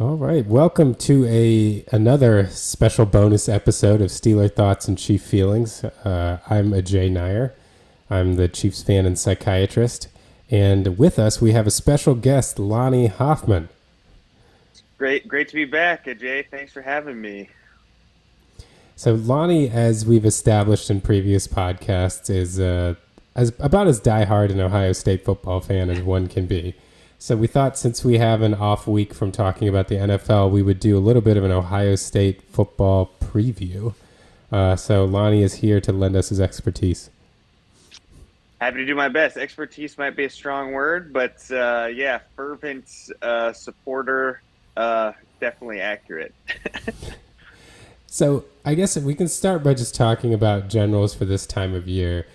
All right, welcome to another special bonus episode of Steeler Thoughts and Chief Feelings. I'm Ajay Nair. I'm the Chiefs fan and psychiatrist, and with us we have a special guest, Lonnie Hofmann. Great to be back, Ajay. Thanks for having me. So Lonnie, as we've established in previous podcasts, is as about as diehard an Ohio State football fan as one can be. So we thought since we have an off week from talking about the NFL, we would do a little bit of an Ohio State football preview. So Lonnie is here to lend us his expertise. Happy to do my best. Expertise might be a strong word, but yeah, fervent supporter, definitely accurate. So I guess we can start by just talking about generals for this time of year.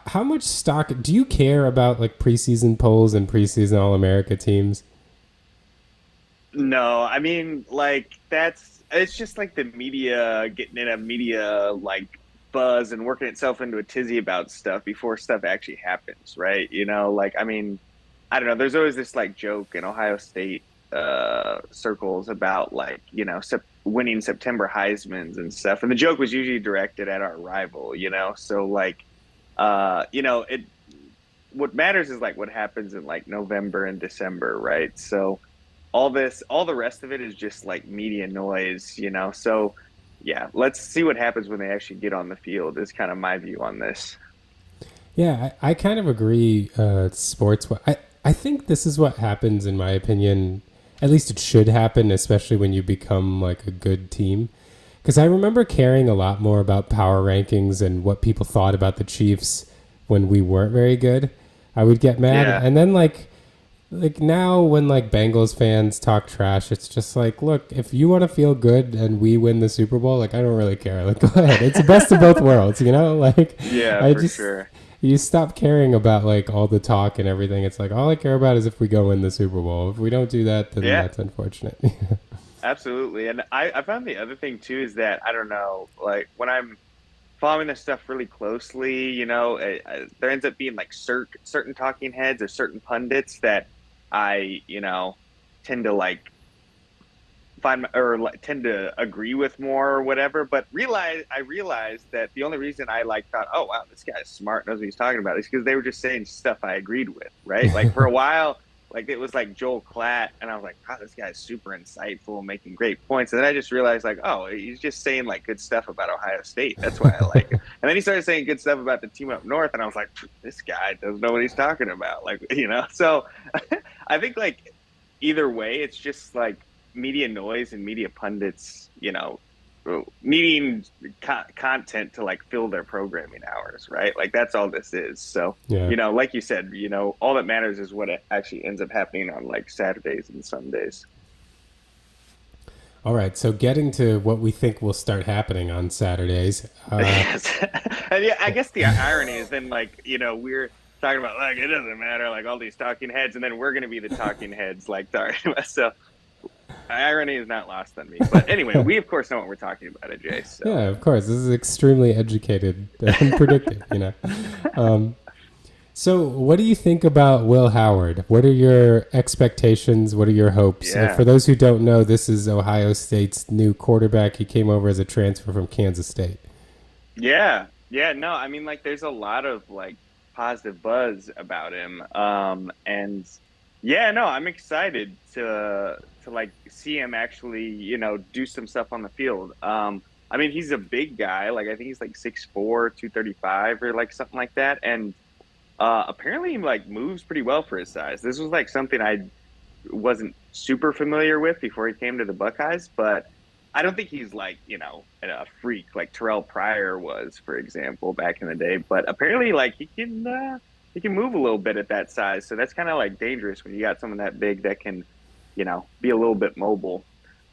How much stock do you care about, like preseason polls and preseason All America teams? No, I mean, like it's just like the media getting in a media like buzz and working itself into a tizzy about stuff before stuff actually happens, right? Like I mean, I don't know. There's always this like joke in Ohio State circles about like winning September Heisman's and stuff, and the joke was usually directed at our rival. So like it what matters is like what happens in like November and December, right? So all the rest of it is just like media noise. So yeah, let's see what happens when they actually get on the field. Is kind of my view on this. Yeah, I kind of agree. Sports. I think this is what happens, in my opinion. At least it should happen, especially when you become like a good team. Because I remember caring a lot more about power rankings and what people thought about the Chiefs when we weren't very good. I would get mad, Yeah, and then like now when like Bengals fans talk trash, it's just like, look, if you want to feel good and we win the Super Bowl, like I don't really care. Like go ahead, it's the best of both worlds, you know. Like yeah, I for just sure. you stop caring about like all the talk and everything. It's like all I care about is if we go win the Super Bowl. If we don't do that, then Yeah, that's unfortunate. absolutely. And I found the other thing too is that I don't know, like when I'm following this stuff really closely, there ends up being like certain talking heads or certain pundits that I, tend to like find or like, tend to agree with more or whatever. But I realized that the only reason I like thought, oh wow, this guy's smart, knows what he's talking about, is because they were just saying stuff I agreed with, right? Like for a while, like it was like Joel Klatt, and I was like, wow, this guy's super insightful, making great points. And then I just realized, like, oh, he's just saying like good stuff about Ohio State. That's why I like him. And then he started saying good stuff about the team up north, and I was like, this guy doesn't know what he's talking about, like So I think like either way, it's just like media noise and media pundits, needing content to like fill their programming hours, right? Like that's all this is. So, Yeah. like you said, all that matters is what actually ends up happening on like Saturdays and Sundays. All right. So getting to what we think will start happening on Saturdays. Yes. And yeah, I guess the irony is then like, we're talking about like it doesn't matter, like all these talking heads, and then we're gonna be the talking heads, like talking about so irony is not lost on me. But anyway, we of course know what we're talking about, Ajay. So Yeah, of course. This is extremely educated and predictive, you know. Um, so, what do you think about Will Howard? What are your expectations? What are your hopes? yeah. For those who don't know, this is Ohio State's new quarterback. He came over as a transfer from Kansas State. Yeah. Yeah. No, I mean, like, there's a lot of like positive buzz about him. And yeah, no, I'm excited to like see him actually, do some stuff on the field. I mean, he's a big guy. Like, I think he's like 6'4", 235 or like something like that. And apparently he like moves pretty well for his size. This was like something I wasn't super familiar with before he came to the Buckeyes, but I don't think he's like, a freak like Terrell Pryor was, for example, back in the day. But apparently, like he can move a little bit at that size. So that's kind of like dangerous when you got someone that big that can, be a little bit mobile.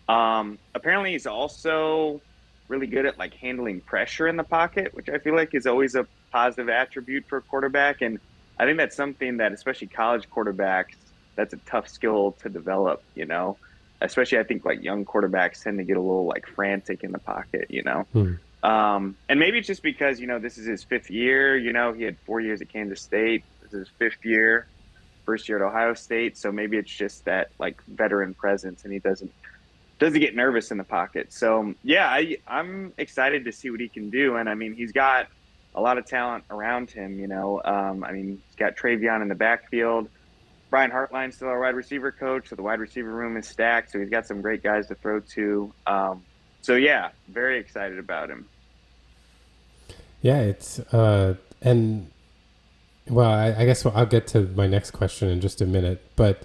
Apparently, he's also really good at like handling pressure in the pocket, which I feel like is always a positive attribute for a quarterback. And I think that's something that, especially college quarterbacks, that's a tough skill to develop. Especially I think like young quarterbacks tend to get a little like frantic in the pocket. Hmm. And maybe it's just because this is his fifth year. He had 4 years at Kansas State. This is his fifth year first year at Ohio State, so maybe it's just that like veteran presence, and he doesn't get nervous in the pocket. So yeah, I'm excited to see what he can do, and I mean he's got a lot of talent around him. I mean he's got Travion in the backfield. Brian Hartline's still our wide receiver coach, so the wide receiver room is stacked. So he's got some great guys to throw to. So yeah, very excited about him. Yeah, it's and well, I guess I'll get to my next question in just a minute. But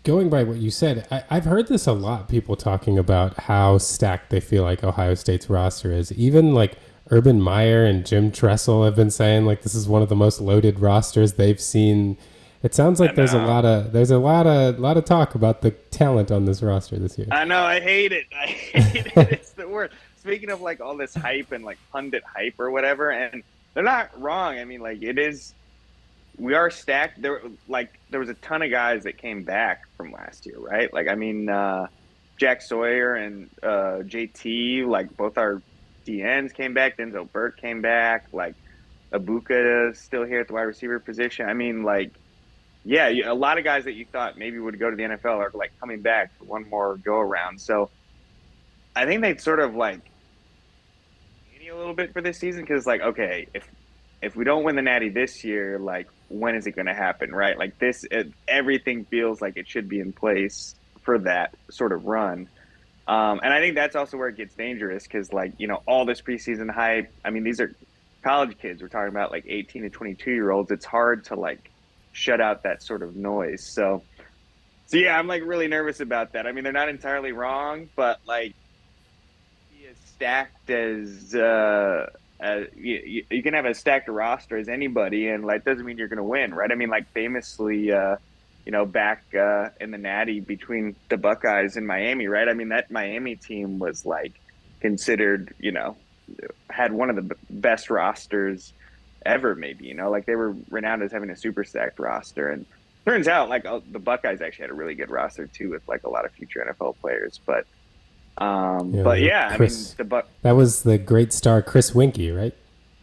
going by what you said, I've heard this a lot. People talking about how stacked they feel like Ohio State's roster is. Even like Urban Meyer and Jim Tressel have been saying like this is one of the most loaded rosters they've seen. It sounds like there's a lot of talk about the talent on this roster this year. I know. I hate it. It's the worst. Speaking of like all this hype and like pundit hype or whatever, and they're not wrong. I mean, like it is. We are stacked. There was a ton of guys that came back from last year, right? Like I mean, Jack Sawyer and JT, like both our DNs came back. Denzel Burke came back. Like Abuka is still here at the wide receiver position. I mean, like. Yeah, a lot of guys that you thought maybe would go to the NFL are like coming back for one more go around. So I think they'd sort of like a little bit for this season because like, okay, if we don't win the Natty this year, like when is it going to happen, right? Like everything feels like it should be in place for that sort of run. And I think that's also where it gets dangerous because like, all this preseason hype. I mean, these are college kids. We're talking about like 18 to 22-year-olds. It's hard to like shut out that sort of noise. So yeah, I'm like really nervous about that. I mean, they're not entirely wrong, but like as stacked as you can have a stacked roster as anybody, and like doesn't mean you're going to win, right? I mean, like famously, back in the Natty between the Buckeyes and Miami, right? I mean, that Miami team was like considered, had one of the best rosters ever, maybe, like they were renowned as having a super stacked roster, and turns out like the Buckeyes actually had a really good roster too with like a lot of future NFL players. But Chris, I mean that was the great star Chris Winkie, right?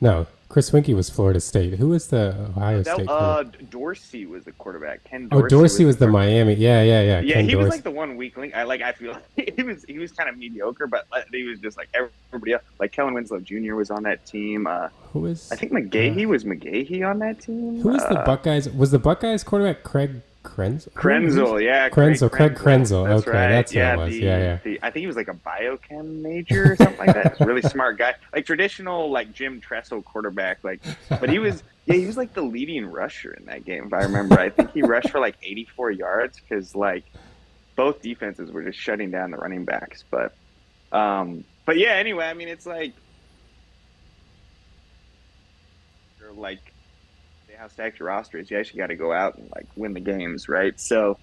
No, Chris Winkie was Florida State. Who was the Ohio State? Dorsey was the quarterback. Ken Dorsey. Oh, Dorsey was the Miami. Yeah. Yeah, Ken he Dorsey was like the one weak link. I feel like he was kind of mediocre, but he was just like everybody else. Like Kellen Winslow Jr. was on that team. Who was? I think McGahee was McGahee on that team. Who was the Buckeyes? Was the Buckeyes quarterback Craig Krenzel? Yeah. Craig Krenzel. That's okay, right. that's who it was. Yeah. I think he was like a biochem major or something like that. He's a really smart guy. Like traditional like Jim Tressel quarterback. Like, but he was like the leading rusher in that game, if I remember. I think he rushed for like 84 yards because like both defenses were just shutting down the running backs. But yeah, anyway, I mean, it's like how stacked your roster is. You actually got to go out and like win the games, right? So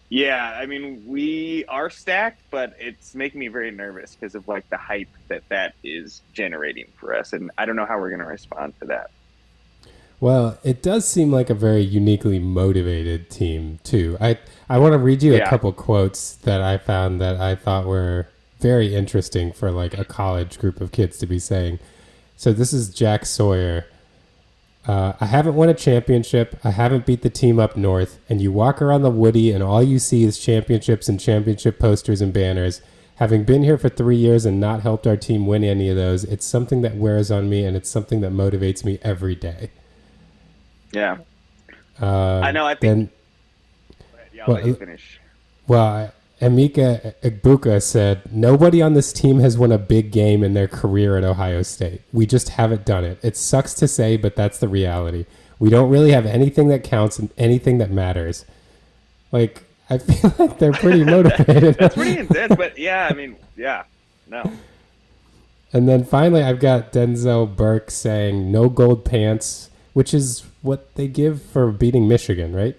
yeah, I mean, we are stacked, but it's making me very nervous because of like the hype that is generating for us, and I don't know how we're going to respond to that. Well, it does seem like a very uniquely motivated team too. I want to read you a couple quotes that I found that I thought were very interesting for like a college group of kids to be saying. So this is Jack Sawyer. I haven't won a championship. I haven't beat the team up north. And you walk around the Woody and all you see is championships and championship posters and banners. Having been here for 3 years and not helped our team win any of those, it's something that wears on me and it's something that motivates me every day. Yeah. I know. I think. I'll let you finish. Well, Emeka Egbuka said, nobody on this team has won a big game in their career at Ohio State. We just haven't done it. It sucks to say, but that's the reality. We don't really have anything that counts and anything that matters. Like, I feel like they're pretty motivated. That's pretty intense, but yeah, I mean, yeah, no. And then finally, I've got Denzel Burke saying, no gold pants, which is what they give for beating Michigan, right?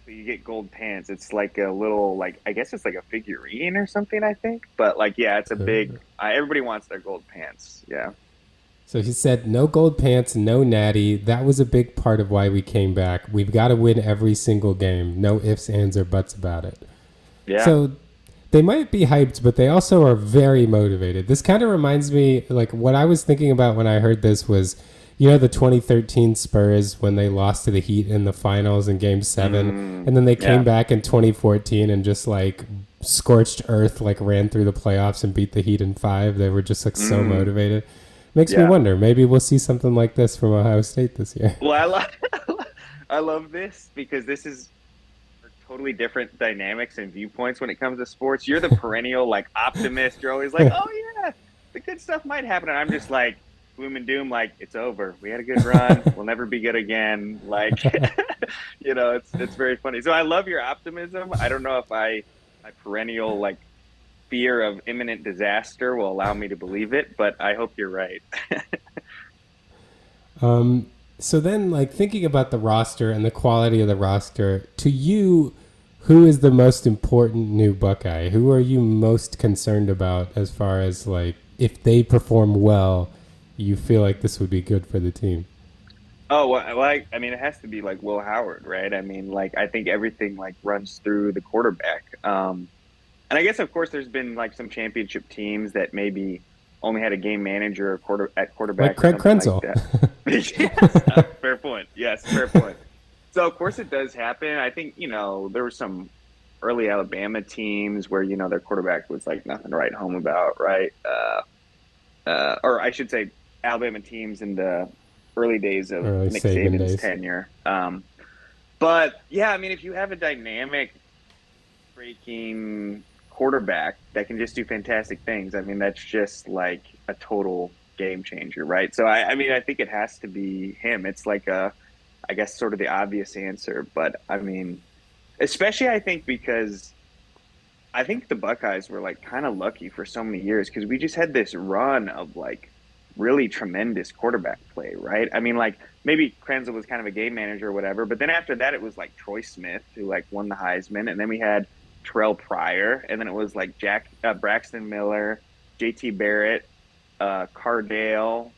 You get gold pants. It's like a little, like, I guess it's like a figurine or something, I think. But like, yeah, it's a big, everybody wants their gold pants. Yeah. So he said, no gold pants, no natty. That was a big part of why we came back. We've got to win every single game. No ifs, ands, or buts about it. Yeah. So they might be hyped, but they also are very motivated. This kind of reminds me, like, what I was thinking about when I heard this was, You know the 2013 Spurs when they lost to the Heat in the finals in Game 7, and then they came Yeah. back in 2014 and just like scorched earth, like ran through the playoffs and beat the Heat in 5. They were just like so Mm, motivated. Makes me yeah. wonder. Maybe we'll see something like this from Ohio State this year. Well, I love I love this because this is totally different dynamics and viewpoints when it comes to sports. You're the perennial like optimist. You're always like, "Oh yeah, the good stuff might happen." And I'm just like gloom and doom like it's over. We had a good run. We'll never be good again. Like it's very funny. So I love your optimism. I don't know if my perennial like fear of imminent disaster will allow me to believe it, but I hope you're right. So then, like thinking about the roster and the quality of the roster, to you, who is the most important new Buckeye? Who are you most concerned about as far as like if they perform well, you feel like this would be good for the team? Oh, well, I mean, it has to be like Will Howard, right? I mean, like, I think everything like runs through the quarterback. And I guess, of course, there's been like some championship teams that maybe only had a game manager or at Like quarterback or Craig something like Krenzel. that. Yes, fair point. Yes, fair point. So, of course, it does happen. I think, there were some early Alabama teams where, their quarterback was like nothing to write home about, right? Or I should say, Alabama teams in the early days of Early Nick Saban Saban's days. tenure. But yeah, I mean, if you have a dynamic, breaking quarterback that can just do fantastic things, I mean, that's just like a total game changer, right? So I mean, I think it has to be him. It's like I guess, sort of the obvious answer, but I mean, especially I think because I think the Buckeyes were like kind of lucky for so many years because we just had this run of like really tremendous quarterback play, right? I mean, like maybe Krenzel was kind of a game manager or whatever, but then after that, it was like Troy Smith who like won the Heisman, and then we had Terrell Pryor, and then it was like Braxton Miller, J.T. Barrett, Cardale,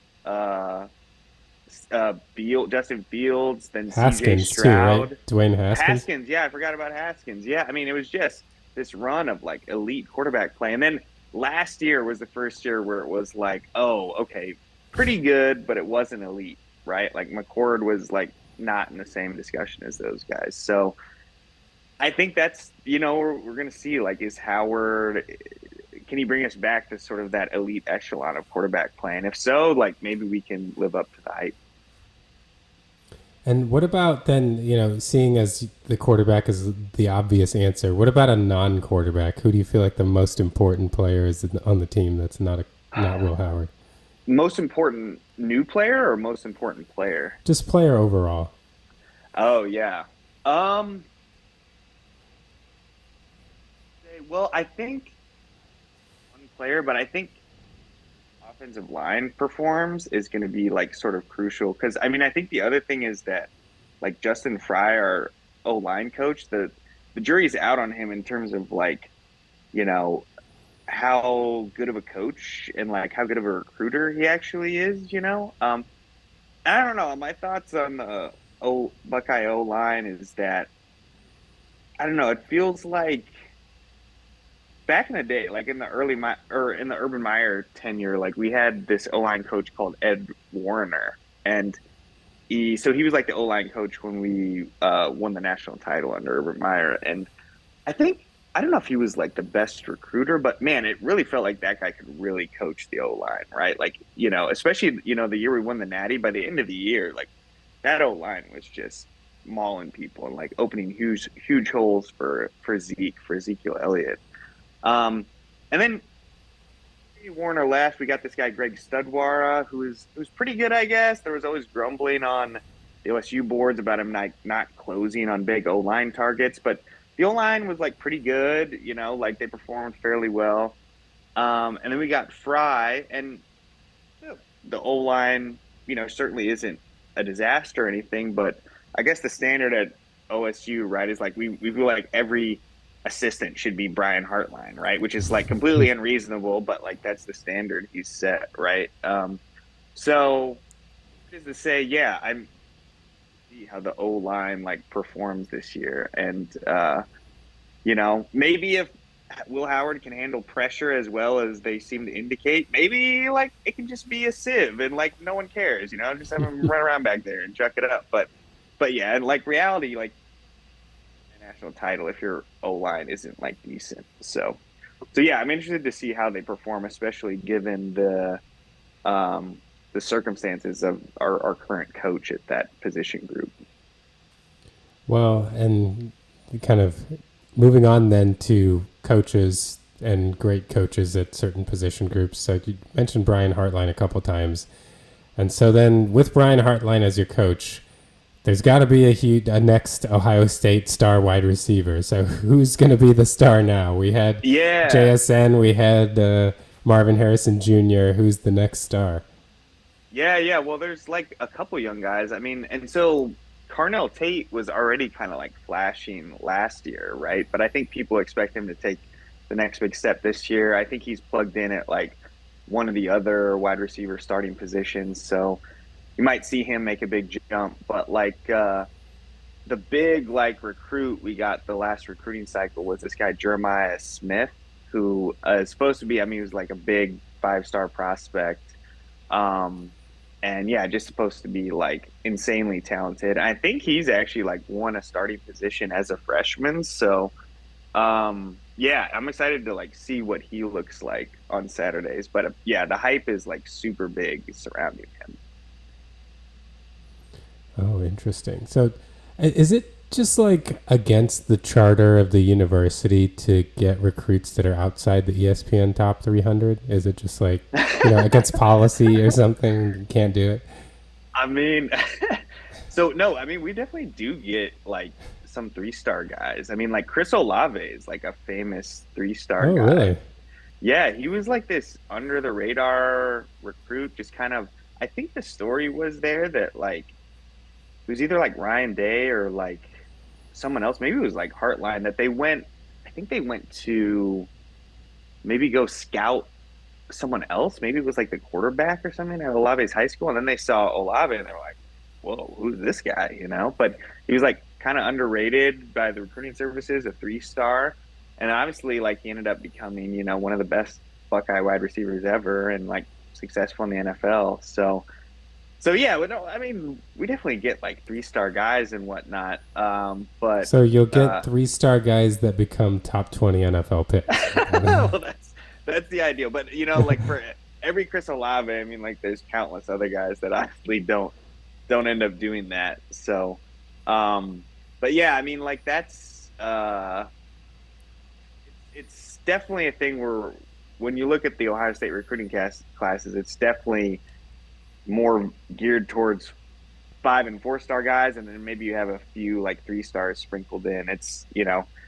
Justin Fields, then C.J. Haskins too, right? Stroud. Dwayne Haskins. Haskins, yeah, I forgot about Haskins. Yeah, I mean, it was just this run of like elite quarterback play. And then last year was the first year where it was like, oh, okay, pretty good, but it wasn't elite, right? Like McCord was like not in the same discussion as those guys. So I think that's, we're going to see like, is Howard, can he bring us back to sort of that elite echelon of quarterback play? And if so, like maybe we can live up to the hype. And what about then, seeing as the quarterback is the obvious answer, what about a non-quarterback? Who do you feel like the most important player is on the team that's not Will Howard? Most important new player or most important player? Just player overall. Oh yeah. Um well, I think one player, but I think offensive line performs is going to be like sort of crucial because I mean I think the other thing is that like Justin Fry, our O line coach, the jury's out on him in terms of like you know how good of a coach and like how good of a recruiter he actually is. I don't know. My thoughts on the Buckeye O line is that I don't know. It feels like back in the day, like in the or in the Urban Meyer tenure, like we had this O line coach called Ed Warner, and he was like the O line coach when we won the national title under Urban Meyer, and I think I don't know if he was like the best recruiter, but man, it really felt like that guy could really coach the O line, right? Like especially the year we won the Natty. By the end of the year, like that O line was just mauling people and like opening huge holes for Ezekiel Elliott. And then Warner left. We got this guy Greg Studwara, who's pretty good, I guess. There was always grumbling on the OSU boards about him not closing on big O line targets, but the O line was like pretty good. Like they performed fairly well. And then we got Fry, and the O line, certainly isn't a disaster or anything, but I guess the standard at OSU, right, is like we feel like every assistant should be Brian Hartline, right? Which is like completely unreasonable, but like that's the standard he's set, right? So is to say, yeah, I'm see how the O line like performs this year, and maybe if Will Howard can handle pressure as well as they seem to indicate, maybe like it can just be a sieve and like no one cares, just have him run around back there and chuck it up. But yeah, and like reality, like a national title if your O line isn't like decent. So yeah, I'm interested to see how they perform, especially given the circumstances of our current coach at that position group. Well, and kind of moving on then to coaches and great coaches at certain position groups. So you mentioned Brian Hartline a couple times. And so then with Brian Hartline as your coach, there's got to be a next Ohio State star wide receiver. So who's going to be the star now? We had Yeah. JSN, we had Marvin Harrison Jr. Who's the next star? Yeah. Well, there's like a couple young guys. I mean, and so Carnell Tate was already kind of like flashing last year, right? But I think people expect him to take the next big step this year. I think he's plugged in at like one of the other wide receiver starting positions. So you might see him make a big jump. But like the big like recruit we got the last recruiting cycle was this guy Jeremiah Smith, who is supposed to be, I mean, he was like a big 5-star prospect. And yeah, just supposed to be like insanely talented. I think he's actually like won a starting position as a freshman. So yeah, I'm excited to like see what he looks like on Saturdays. But yeah, the hype is like super big surrounding him. Oh, interesting. So is it just like against the charter of the university to get recruits that are outside the ESPN top 300? Is it just like, against policy or something? You can't do it? I mean, so no, I mean, we definitely do get like some 3-star guys. I mean, like Chris Olave is like a famous 3-star Oh, guy. really? Yeah, he was like this under the radar recruit, just kind of, I think the story was there that like, it was either like Ryan Day or like someone else. Maybe it was like Heartline that I think they went to maybe go scout someone else. Maybe it was like the quarterback or something at Olave's high school. And then they saw Olave and they're like, whoa, who's this guy? But he was like kind of underrated by the recruiting services, a 3-star. And obviously like he ended up becoming, one of the best Buckeye wide receivers ever and like successful in the NFL. So yeah, no, I mean, we definitely get like 3-star guys and whatnot. But So you'll get 3-star guys that become top 20 NFL picks. well, that's the ideal. But like for every Chris Olave, I mean, like there's countless other guys that actually don't end up doing that. So, but yeah, I mean, like that's it's definitely a thing where when you look at the Ohio State recruiting classes, it's definitely more geared towards 5 and 4-star guys, and then maybe you have a few like 3-stars sprinkled in. It's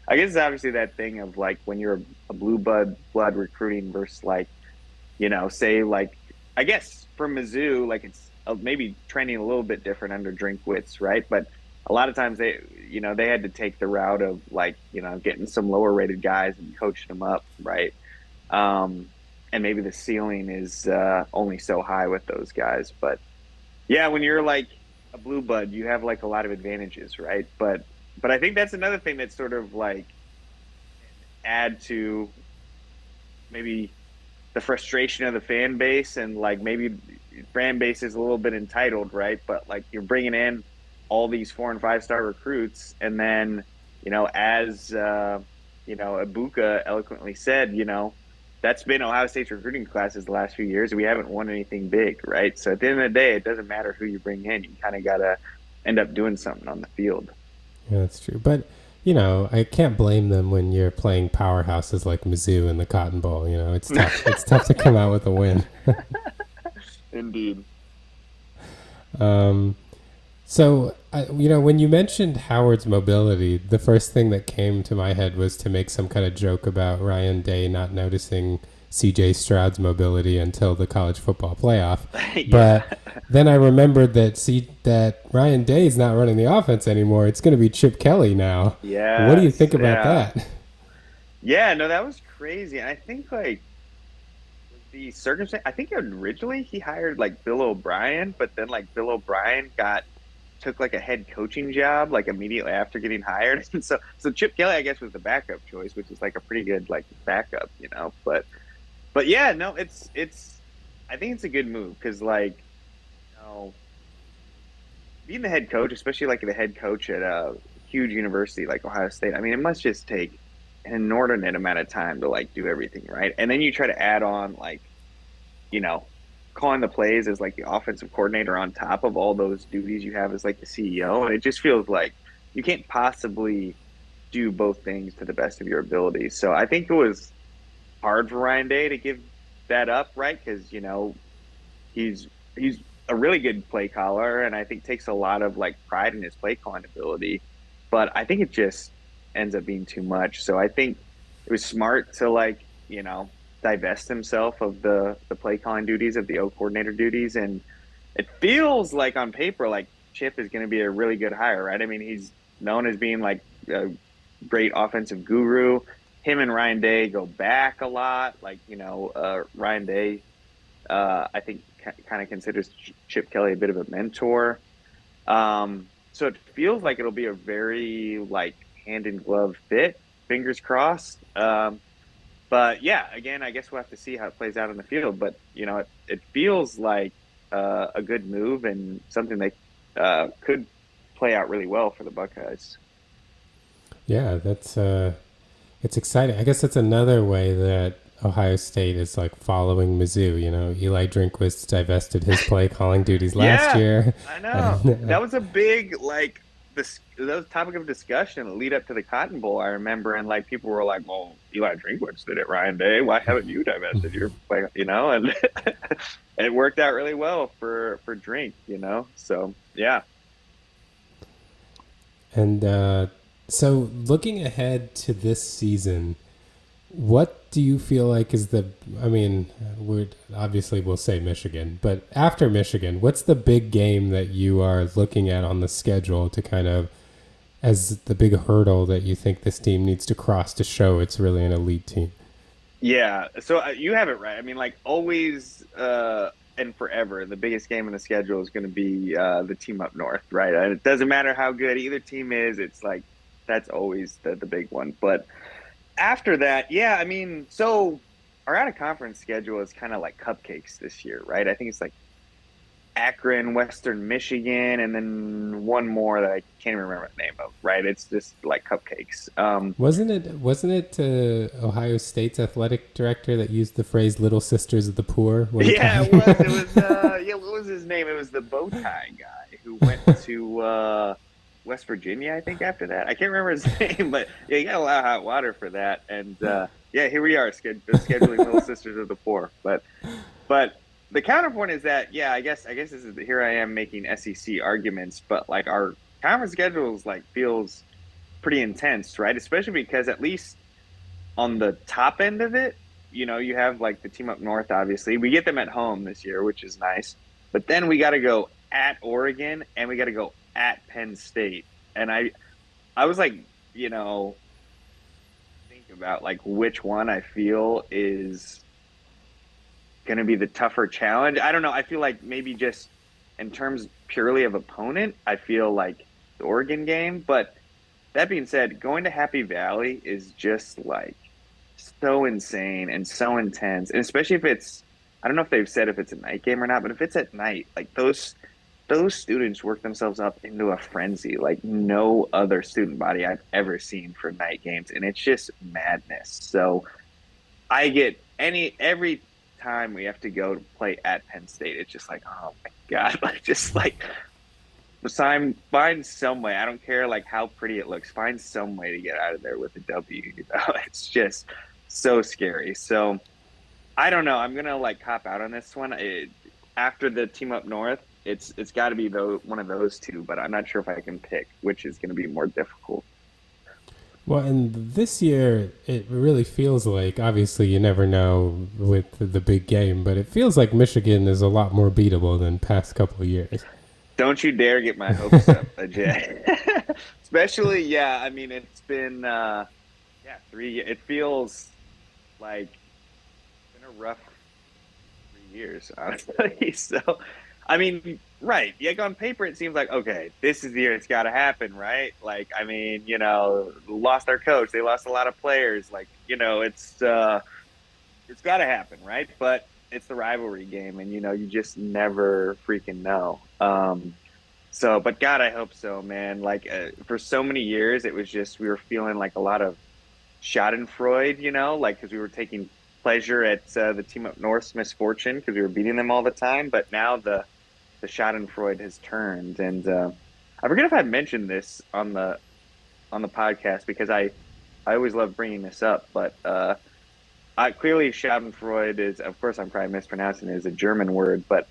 I guess it's obviously that thing of like when you're a blue blood recruiting versus like say like I guess for Mizzou like it's maybe trending a little bit different under Drinkwitz, right? But a lot of times they they had to take the route of like getting some lower rated guys and coaching them up, right? And maybe the ceiling is only so high with those guys. But yeah, when you're like a blue bud, you have like a lot of advantages, right? But I think that's another thing that's sort of like add to maybe the frustration of the fan base, and like maybe fan base is a little bit entitled, right? But like you're bringing in all these 4 and 5-star recruits, and then as Ibuka eloquently said, that's been Ohio State's recruiting classes the last few years. We haven't won anything big, right? So at the end of the day, it doesn't matter who you bring in. You kind of got to end up doing something on the field. Yeah, that's true. But, I can't blame them when you're playing powerhouses like Mizzou in the Cotton Bowl. It's tough. It's tough to come out with a win. Indeed. So, when you mentioned Howard's mobility, the first thing that came to my head was to make some kind of joke about Ryan Day not noticing C.J. Stroud's mobility until the college football playoff. Yeah. But then I remembered that Ryan Day is not running the offense anymore. It's going to be Chip Kelly now. Yeah. What do you think about that? Yeah, no, that was crazy. And I think like the circumstance, I think originally he hired like Bill O'Brien, but then like Bill O'Brien got took like a head coaching job like immediately after getting hired. And so Chip Kelly, I guess, was the backup choice, which is like a pretty good like backup, you know. But yeah, no, it's I think it's a good move because like you know being the head coach, especially like the head coach at a huge university like Ohio State, I mean, it must just take an inordinate amount of time to like do everything right, and then you try to add on like you know calling the plays as like the offensive coordinator on top of all those duties you have as like the CEO, and it just feels like you can't possibly do both things to the best of your ability. So I think it was hard for Ryan Day to give that up, right? Because he's a really good play caller, and I think takes a lot of like pride in his play calling ability. But I think it just ends up being too much. So I think it was smart to like divest himself of the play calling duties of the O coordinator duties, and it feels like on paper like Chip is going to be a really good hire, right? I mean, he's known as being like a great offensive guru. Him and Ryan Day go back a lot. Like Ryan Day I think kind of considers Chip Kelly a bit of a mentor. So it feels like it'll be a very like hand in glove fit. Fingers crossed. But yeah, again, I guess we'll have to see how it plays out in the field. But it feels like a good move and something that could play out really well for the Buckeyes. Yeah, that's it's exciting. I guess that's another way that Ohio State is like following Mizzou. Eli Drinkwitz divested his play calling duties last Yeah, year, I know. and That was a big like this that was topic of discussion lead up to the Cotton Bowl. I remember, and like people were like, "Well, Eli Drinkwitz did it, Ryan Day. Why haven't you divested your play?" And and it worked out really well for Drink. So yeah. and so looking ahead to this season, what do you feel like is the? I mean, we'll say Michigan, but after Michigan, what's the big game that you are looking at on the schedule to kind of as the big hurdle that you think this team needs to cross to show it's really an elite team? Yeah, so you have it right. I mean, like always and forever, the biggest game in the schedule is going to be the team up north, right? And it doesn't matter how good either team is. It's like that's always the big one. But after that, yeah, I mean, so our out of conference schedule is kind of like cupcakes this year, right? I think it's like Akron, Western Michigan, and then one more that I can't even remember the name of, right? It's just like cupcakes. Wasn't it Ohio State's athletic director that used the phrase "Little Sisters of the Poor" one Yeah, time? it was. It was. Yeah, what was his name? It was the bow tie guy who went to West Virginia, I think. After that, I can't remember his name, but yeah, you got a lot of hot water for that. And yeah, here we are, scheduling Little Sisters of the Poor. But the counterpoint is that yeah, I guess this is here I am making SEC arguments, but like our conference schedules like feels pretty intense, right? Especially because at least on the top end of it, you have like the team up north, obviously. We get them at home this year, which is nice. But then we got to go at Oregon and we got to go at Penn State. And I was like, think about like which one I feel is going to be the tougher challenge. I don't know. I feel like maybe just in terms purely of opponent, I feel like the Oregon game. But that being said, going to Happy Valley is just like so insane and so intense, and especially if it's I don't know if they've said if it's a night game or not, but if it's at night, like those students work themselves up into a frenzy like no other student body I've ever seen for night games, and it's just madness. So I get every time we have to go to play at Penn State, it's just like, oh my God, like just like find some way. I don't care like how pretty it looks. Find some way to get out of there with a W. It's just so scary. So I don't know. I'm gonna like cop out on this one. After the team up north, it's got to be one of those two. But I'm not sure if I can pick which is going to be more difficult. Well, and this year it really feels like, obviously you never know with the big game, but it feels like Michigan is a lot more beatable than past couple of years. Don't you dare get my hopes up, Ajay. Especially, yeah. I mean, it's been 3. It feels like it's been a rough 3 years, honestly. So I mean, right. Like on paper, it seems like, okay, this is the year it's got to happen, right? Like, I mean, lost our coach. They lost a lot of players. Like, it's got to happen, right? But it's the rivalry game, and you just never freaking know. So, but God, I hope so, man. Like for so many years, it was just we were feeling like a lot of Schadenfreude, like because we were taking pleasure at the team up North's misfortune because we were beating them all the time. But now the Schadenfreude has turned, and I forget if I mentioned this on the podcast because I always love bringing this up, but clearly Schadenfreude is, of course, I'm probably mispronouncing it, is a German word, but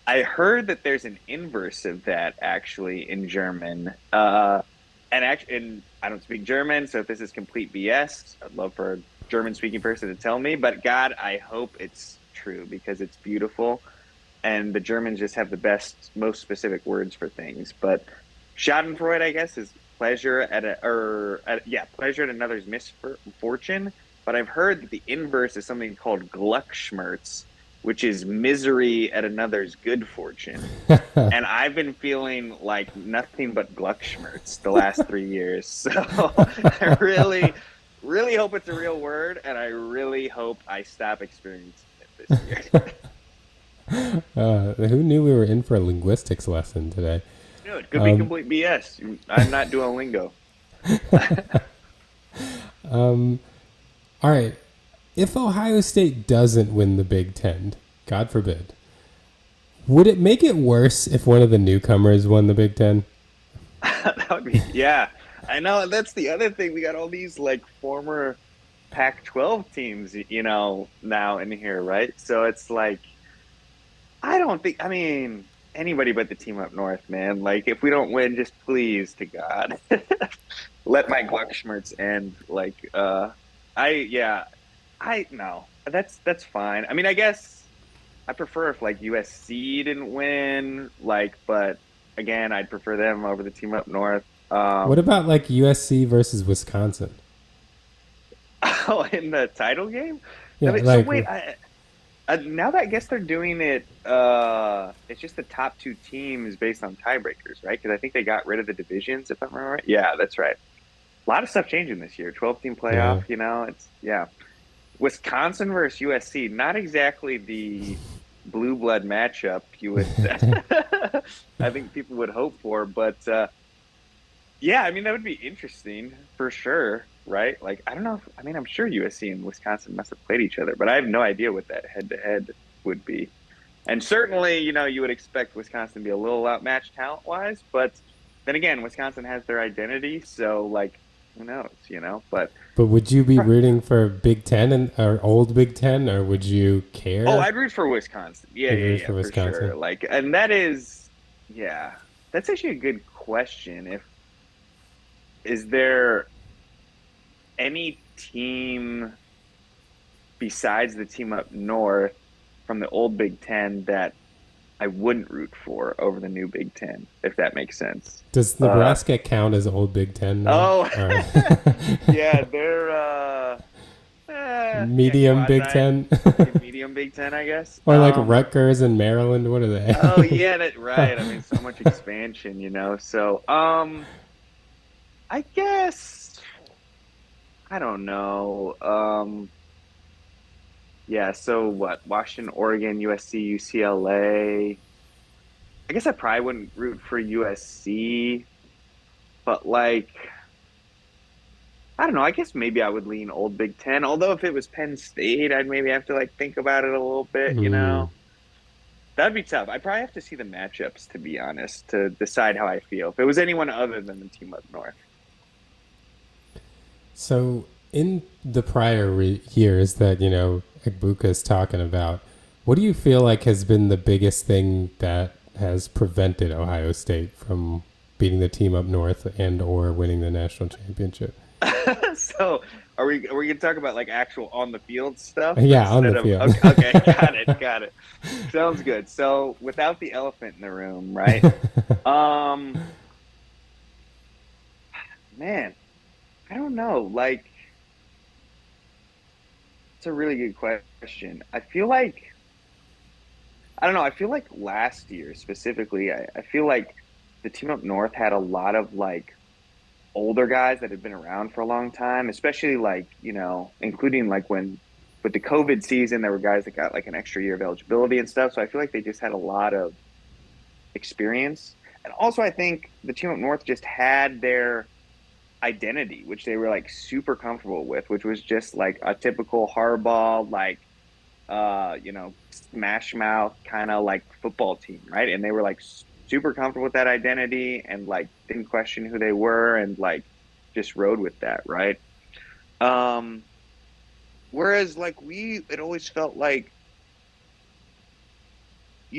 I heard that there's an inverse of that actually in German. And I don't speak German, so if this is complete BS, I'd love for a German speaking person to tell me. But God, I hope it's true because it's beautiful, and the Germans just have the best, most specific words for things. But Schadenfreude, I guess, is pleasure pleasure at another's misfortune. But I've heard that the inverse is something called Gluckschmerz, which is misery at another's good fortune. And I've been feeling like nothing but Gluckschmerz the last 3 years. So I really, really hope it's a real word, and I really hope I stop experiencing it this year. Who knew we were in for a linguistics lesson today? No, it could be complete BS. I'm not Duolingo. All right. If Ohio State doesn't win the Big Ten, God forbid, would it make it worse if one of the newcomers won the Big Ten? That would be, yeah. I know. That's the other thing. We got all these like former Pac-12 teams, now in here, right? So it's like, I mean, anybody but the team up north, man. Like, if we don't win, just please, to God, let my Gluckschmerz end. Like, no, that's fine. I mean, I guess I prefer if like USC didn't win, like, but again, I'd prefer them over the team up north. What about like USC versus Wisconsin? Oh, in the title game? Yeah, I mean, so like wait, now that I guess they're doing it, it's just the top two teams based on tiebreakers, right? Because I think they got rid of the divisions, if I remember right. Yeah, that's right. A lot of stuff changing this year. 12-team playoff, yeah. it's Wisconsin versus USC. Not exactly the blue blood matchup you would I think people would hope for, but yeah, I mean that would be interesting for sure, right? Like I don't know I mean I'm sure USC and Wisconsin must have played each other, but I have no idea what that head to head would be. And certainly, you would expect Wisconsin to be a little outmatched talent wise, but then again, Wisconsin has their identity, so like who knows, but would you be rooting for Big Ten or old Big Ten, or would you care? Oh, I'd root for Wisconsin. Yeah, for Wisconsin. sure. Like, and that is, yeah, that's actually a good question. Is there any team besides the team up north from the old Big Ten that I wouldn't root for over the new Big Ten, if that makes sense? Does Nebraska count as old Big Ten? Oh, yeah, they're medium Big Ten. Medium Big Ten, I guess. Or like Rutgers and Maryland. What are they? Oh yeah, that's right. I mean, so much expansion, So, I guess I don't know. Yeah. So what? Washington, Oregon, USC, UCLA. I guess I probably wouldn't root for USC, but like. I don't know. I guess maybe I would lean old Big Ten. Although if it was Penn State, I'd maybe have to like think about it a little bit. That'd be tough. I'd probably have to see the matchups, to be honest, to decide how I feel. If it was anyone other than the team up north. So in the prior years that Egbuka's talking about, what do you feel like has been the biggest thing that has prevented Ohio State from beating the team up north and or winning the national championship? So are we gonna talk about like actual on the field stuff? Yeah, on the field. Okay, got it. Sounds good. So without the elephant in the room, right? Man, I don't know. Like, it's a really good question. I feel like I don't know. I feel like last year specifically, I feel like the team up north had a lot of like older guys that had been around for a long time, especially like, including like when with the COVID season, there were guys that got like an extra year of eligibility and stuff. So I feel like they just had a lot of experience. And also, I think the team up north just had their identity, which they were like super comfortable with, which was just like a typical hardball, like smash mouth kind of like football team, right? And they were like super comfortable with that identity and like didn't question who they were and like just rode with that, right? Um, Whereas like it always felt like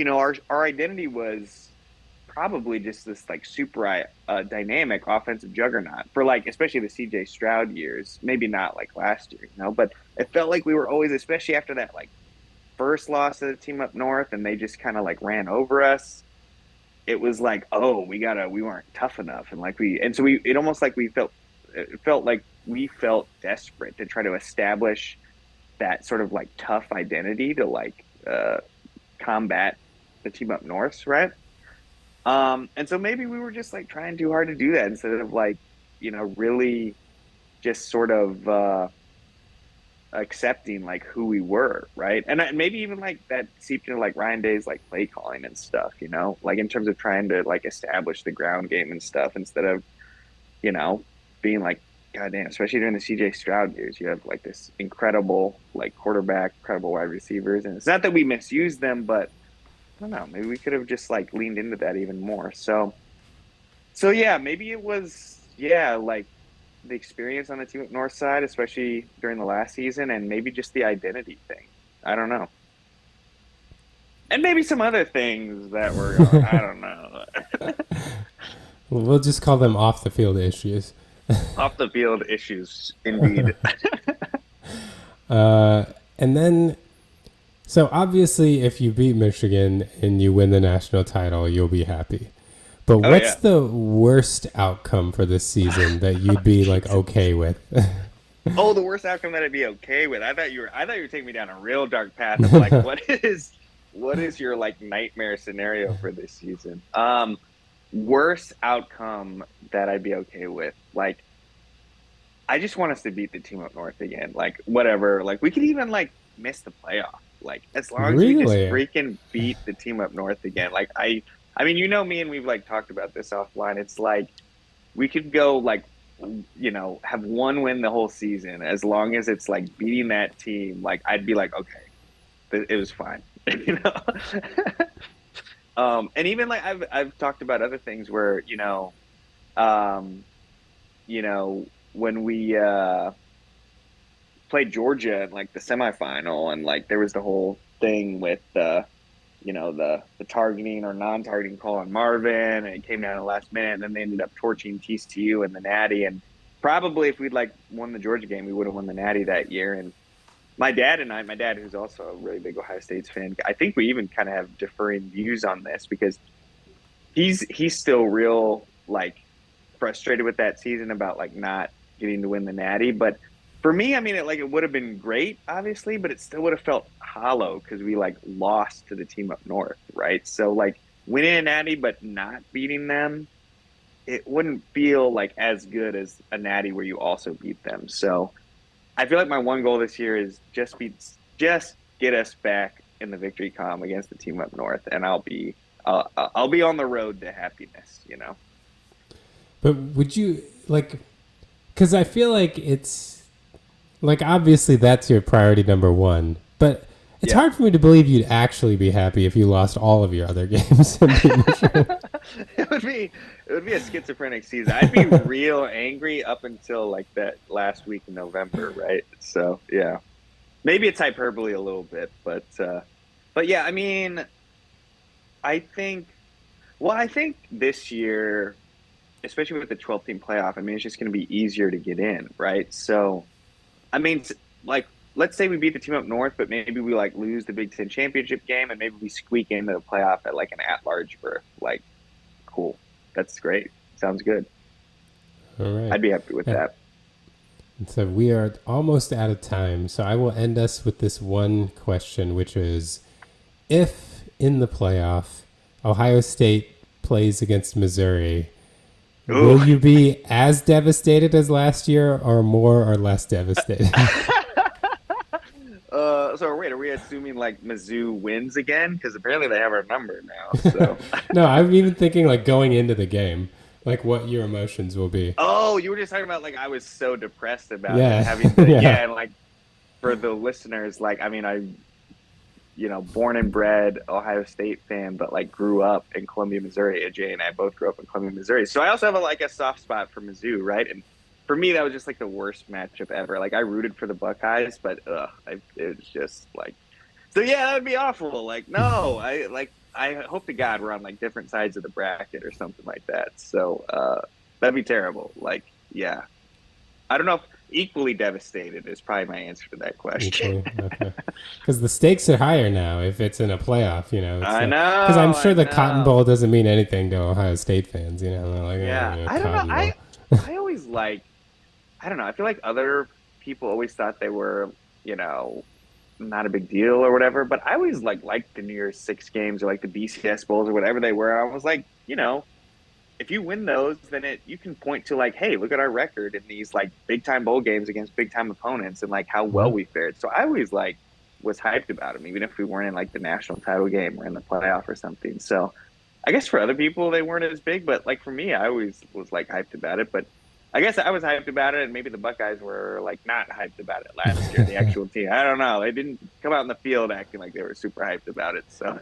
our identity was probably just this like super dynamic offensive juggernaut for like especially the CJ Stroud years. Maybe not like last year, but it felt like we were always, especially after that like first loss to the team up north, and they just kind of like ran over us. It was like, oh, we weren't tough enough, and so it almost like it felt like we felt desperate to try to establish that sort of like tough identity to like combat the team up north, right? And so maybe we were just like trying too hard to do that instead of like, really just sort of accepting like who we were, right? And maybe even like that seeped into like Ryan Day's like play calling and stuff, like in terms of trying to like establish the ground game and stuff instead of, being like, goddamn, especially during the CJ Stroud years, you have like this incredible like quarterback, incredible wide receivers, and it's not that we misuse them, but I don't know, maybe we could have just like leaned into that even more. So yeah, maybe it was like the experience on the team at North Side, especially during the last season, and maybe just the identity thing. I don't know. And maybe some other things that were going, I don't know. We'll just call them off the field issues. Off the field issues, indeed. And then, so obviously, if you beat Michigan and you win the national title, you'll be happy. But what's the worst outcome for this season that you'd be like okay with? The worst outcome that I'd be okay with. I thought you were taking me down a real dark path of like what is your like nightmare scenario for this season? Worst outcome that I'd be okay with. Like, I just want us to beat the team up north again. Like, whatever. Like, we could even like miss the playoff. Like, as long as we just freaking beat the team up north again. Like, I mean, me, and we've like talked about this offline. It's like we could go like, have one win the whole season as long as it's like beating that team. Like, I'd be like, okay, it was fine, and even like I've talked about other things where when we played Georgia in like the semifinal, and like there was the whole thing with the targeting or non-targeting call on Marvin, and it came down to the last minute, and then they ended up torching TCU and the Natty. And probably if we'd like won the Georgia game, we would have won the Natty that year. And my dad, who's also a really big Ohio State fan, I think we even kind of have differing views on this because he's still real like frustrated with that season about like not getting to win the Natty. But for me, I mean, it would have been great, obviously, but it still would have felt hollow because we like lost to the team up north, right? So like winning a Natty but not beating them, it wouldn't feel like as good as a Natty where you also beat them. So I feel like my one goal this year is just get us back in the victory column against the team up north, and I'll be on the road to happiness, But would you like? Because I feel like it's like obviously that's your priority number one, but it's hard for me to believe you'd actually be happy if you lost all of your other games. It would be a schizophrenic season. I'd be real angry up until like that last week in November, right? So yeah, maybe it's hyperbole a little bit, but yeah, I mean, I think this year, especially with the 12-team playoff, I mean, it's just going to be easier to get in, right? So, I mean, like, let's say we beat the team up north, but maybe we like lose the Big Ten championship game, and maybe we squeak into the playoff at like an at-large berth. Like, cool, that's great. Sounds good. All right, I'd be happy with that. So we are almost out of time. So I will end us with this one question, which is, if in the playoff. Ohio State plays against Missouri. Ooh. Will you be as devastated as last year, or more or less devastated? So wait, are we assuming like Mizzou wins again? Because apparently they have our number now. So No, I'm even thinking like going into the game, like what your emotions will be. oh, you were just talking about like I was so depressed about Yeah. it having the Yeah. and like for the listeners, like I mean I born and bred Ohio State fan, but like grew up in Columbia, Missouri. Ajay and I both grew up in Columbia, Missouri. So I also have a soft spot for Mizzou, right? And for me, that was just like the worst matchup ever. Like I rooted for the Buckeyes, but it was just like, so yeah, that would be awful. Like no, I hope to God we're on like different sides of the bracket or something like that. So that'd be terrible. Like yeah, I don't know if equally devastated is probably my answer to that question. Okay. Because the stakes are higher now if it's in a playoff, I know. Because I'm sure I the know. Cotton Bowl doesn't mean anything to Ohio State fans, They're like, Yeah, I don't Cotton know. Bowl. I always like, I don't know. I feel like other people always thought they were, not a big deal or whatever. But I always liked the New Year's Six games or like the BCS bowls or whatever they were. I was like, if you win those, then you can point to like, hey, look at our record in these like big time bowl games against big time opponents and like how well we fared. So I always was hyped about them, even if we weren't in like the national title game or in the playoff or something. So I guess for other people they weren't as big, but like for me, I always was like hyped about it. But I guess I was hyped about it, and maybe the Buckeyes were like not hyped about it last year. The actual team, I don't know. They didn't come out in the field acting like they were super hyped about it. So.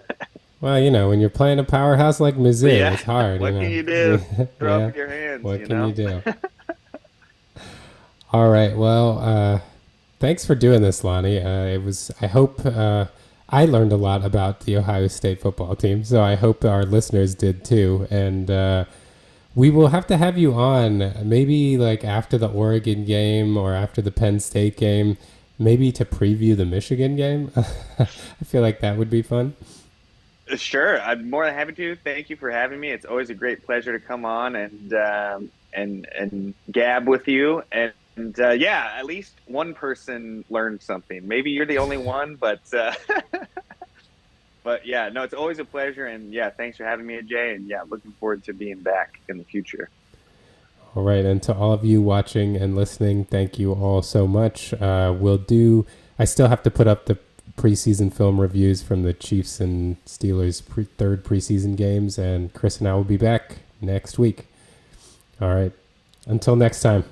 Well, when you're playing a powerhouse like Mizzou, it's hard. What can you do? Throw up your hands. What can you do? All right. Well, thanks for doing this, Lonnie. I hope I learned a lot about the Ohio State football team, so I hope our listeners did too. And we will have to have you on maybe like after the Oregon game or after the Penn State game, maybe to preview the Michigan game. I feel like that would be fun. Sure, I'm more than happy to. Thank you for having me. It's always a great pleasure to come on and gab with you. And yeah, at least one person learned something. Maybe you're the only one, but but yeah, no, it's always a pleasure. And yeah, thanks for having me, Ajay. And yeah, looking forward to being back in the future. All right, and to all of you watching and listening, thank you all so much. I still have to put up the preseason film reviews from the Chiefs and Steelers third preseason games, and Chris and I will be back next week. All right, until next time.